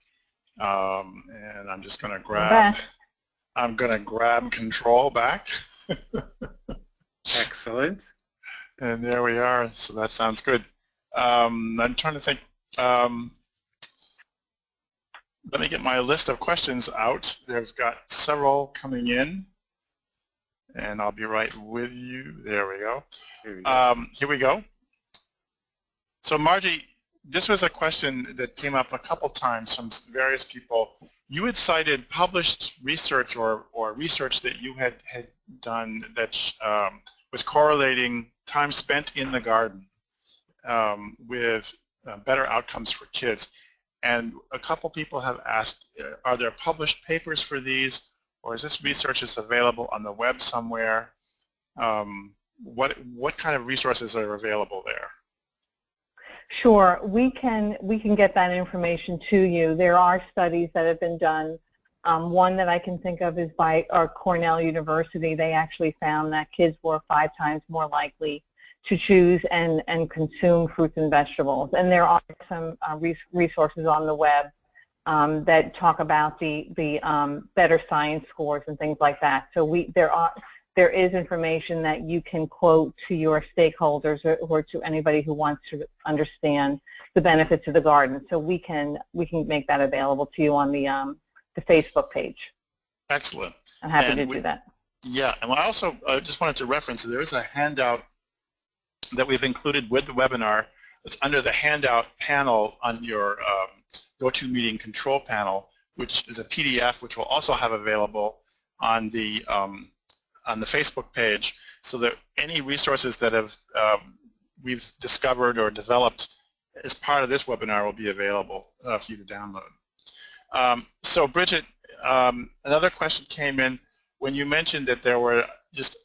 and I'm just going to grab. I'm going to grab control back. Excellent. And there we are. So that sounds good. I'm trying to think. Let me get my list of questions out. They've got several coming in, and I'll be right with you. There we go. Here we go. So Margie, this was a question that came up a couple times from various people. You had cited published research or research that you had done that was correlating time spent in the garden with better outcomes for kids. And a couple people have asked, are there published papers for these, or is this research that's available on the web somewhere? What kind of resources are available there? Sure, we can get that information to you. There are studies that have been done. One that I can think of is by Cornell University. They actually found that kids were 5 times more likely to choose and consume fruits and vegetables. And there are some resources on the web that talk about the better science scores and things like that. So there is information that you can quote to your stakeholders or to anybody who wants to understand the benefits of the garden. So we can make that available to you on the Facebook page. Excellent. I'm happy to do that. Yeah, and I also just wanted to reference, there is a handout that we've included with the webinar. It's under the handout panel on your GoToMeeting control panel, which is a PDF, which we'll also have available on the Facebook page, so that any resources that we've discovered or developed as part of this webinar will be available for you to download. So Bridget, another question came in when you mentioned that there were just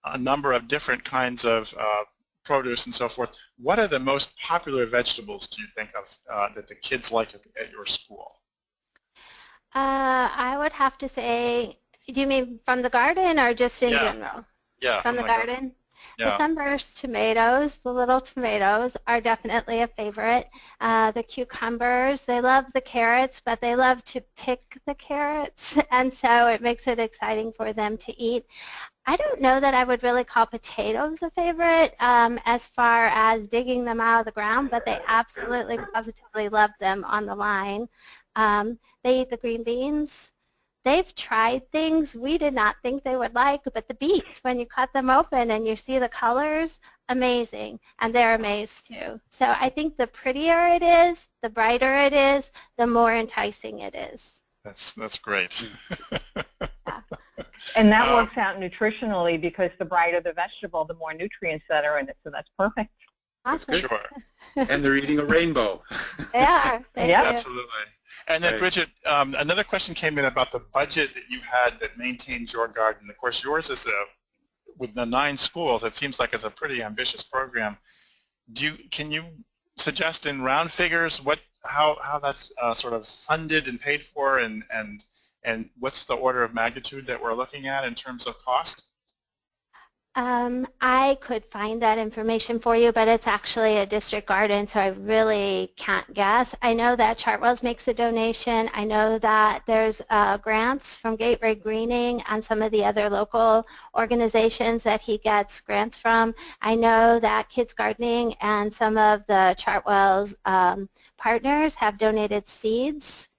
a number of different kinds of produce and so forth. What are the most popular vegetables, do you think, of that the kids like at your school? I would have to say, do you mean from the garden or just in general? Yeah, from the garden. Yeah. The sunburst tomatoes, the little tomatoes, are definitely a favorite. The cucumbers, they love the carrots, but they love to pick the carrots, and so it makes it exciting for them to eat. I don't know that I would really call potatoes a favorite as far as digging them out of the ground, but they absolutely positively love them on the line. They eat the green beans. They've tried things we did not think they would like, but the beets, when you cut them open and you see the colors, amazing, and they're amazed too. So I think the prettier it is, the brighter it is, the more enticing it is. That's great. And that works out nutritionally because the brighter the vegetable, the more nutrients that are in it. So that's perfect. Awesome. Sure. And they're eating a rainbow. They are. Thank Yep. you. Absolutely. And then, Right. Bridget, another question came in about the budget that you had that maintains your garden. Of course, yours is with the 9 schools. It seems like it's a pretty ambitious program. Can you suggest in round figures how that's sort of funded and paid for, and what's the order of magnitude that we're looking at in terms of cost? I could find that information for you, but it's actually a district garden, so I really can't guess. I know that Chartwells makes a donation. I know that there's grants from Gateway Greening and some of the other local organizations that he gets grants from. I know that Kids Gardening and some of the Chartwells partners have donated seeds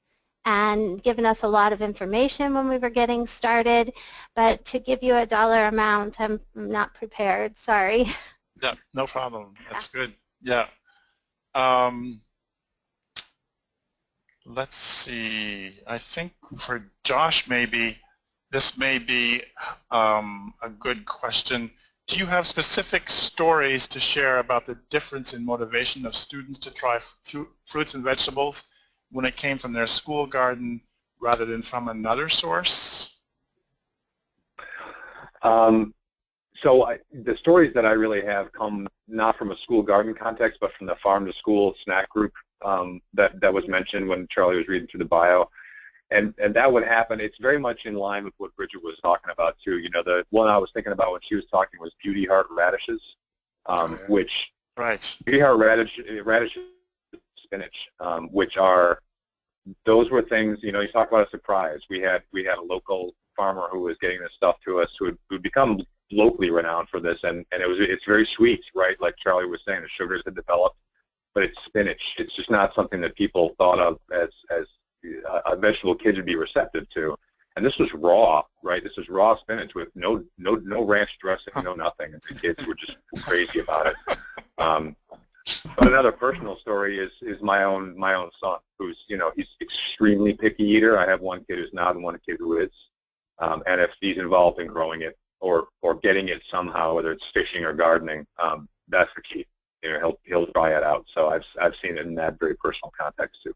and given us a lot of information when we were getting started, but to give you a dollar amount, I'm not prepared, sorry. Yeah, no problem. That's good. Yeah. Let's see. I think for Josh, maybe this may be a good question. Do you have specific stories to share about the difference in motivation of students to try fruits and vegetables when it came from their school garden rather than from another source? The stories that I really have come not from a school garden context, but from the farm to school snack group that was mentioned when Charlie was reading through the bio. And that would happen. It's very much in line with what Bridget was talking about too. You know, the one I was thinking about when she was talking was beauty heart radishes, which beauty heart radishes, spinach, those were things, you know, you talk about a surprise. We had a local farmer who was getting this stuff to us who had become locally renowned for this, and it's very sweet, right? Like Charlie was saying, the sugars had developed, but it's spinach. It's just not something that people thought of as a vegetable kids would be receptive to. And this was raw, right? This was raw spinach with no ranch dressing, no nothing. And the kids were just crazy about it. But another personal story is my own son, who's, you know, he's extremely picky eater. I have one kid who's not and one kid who is. And if he's involved in growing it or getting it somehow, whether it's fishing or gardening, that's the key. You know, he'll try it out. So I've seen it in that very personal context too.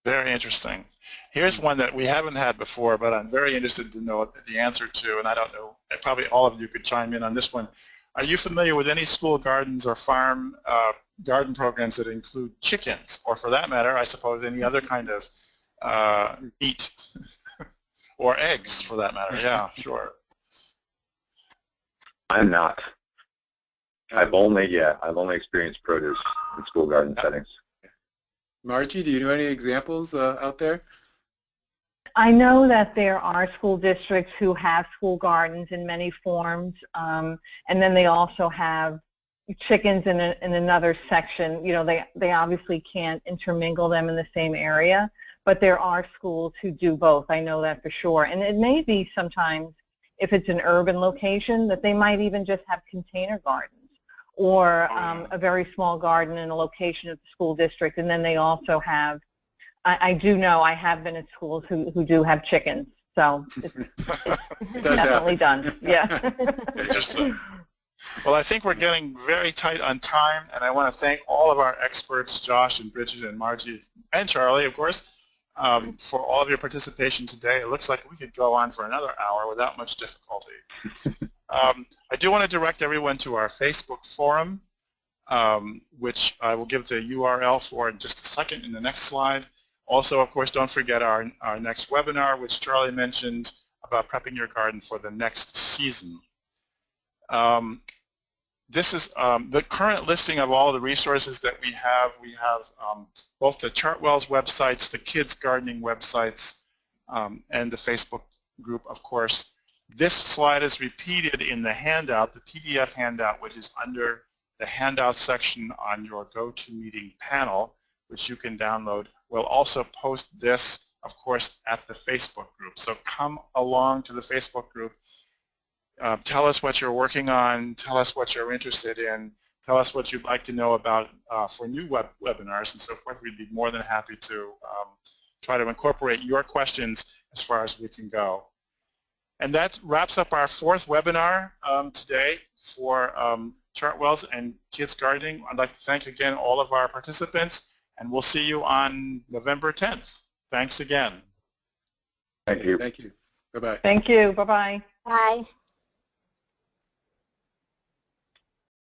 Very interesting. Here's one that we haven't had before, but I'm very interested to know the answer to, and I don't know, probably all of you could chime in on this one. Are you familiar with any school gardens or farm garden programs that include chickens, or for that matter, I suppose, any other kind of meat or eggs, for that matter? Yeah, sure. I'm not. I've only experienced produce in school garden settings. Margie, do you know any examples out there? I know that there are school districts who have school gardens in many forms, and then they also have chickens in another section. You know, they obviously can't intermingle them in the same area, but there are schools who do both. I know that for sure. And it may be sometimes, if it's an urban location, that they might even just have container gardens or a very small garden in a location of the school district. And then they also have, I do know, I have been at schools who do have chickens. So it's definitely done. Yeah. Interesting. Well, I think we're getting very tight on time, and I want to thank all of our experts, Josh and Bridget and Margie and Charlie, of course, for all of your participation today. It looks like we could go on for another hour without much difficulty. I do want to direct everyone to our Facebook forum, which I will give the URL for in just a second in the next slide. Also, of course, don't forget our next webinar, which Charlie mentioned, about prepping your garden for the next season. This is the current listing of all of the resources that we have. We have both the Chartwells websites, the Kids Gardening websites, and the Facebook group, of course. This slide is repeated in the handout, the PDF handout, which is under the handout section on your GoToMeeting panel, which you can download. We'll also post this, of course, at the Facebook group. So come along to the Facebook group. Tell us what you're working on. Tell us what you're interested in. Tell us what you'd like to know about for new webinars and so forth. We'd be more than happy to try to incorporate your questions as far as we can go. And that wraps up our fourth webinar today for Chartwells and Kids Gardening. I'd like to thank again all of our participants, and we'll see you on November 10th. Thanks again. Thank you. Thank you. Bye-bye. Thank you. Bye-bye. Bye.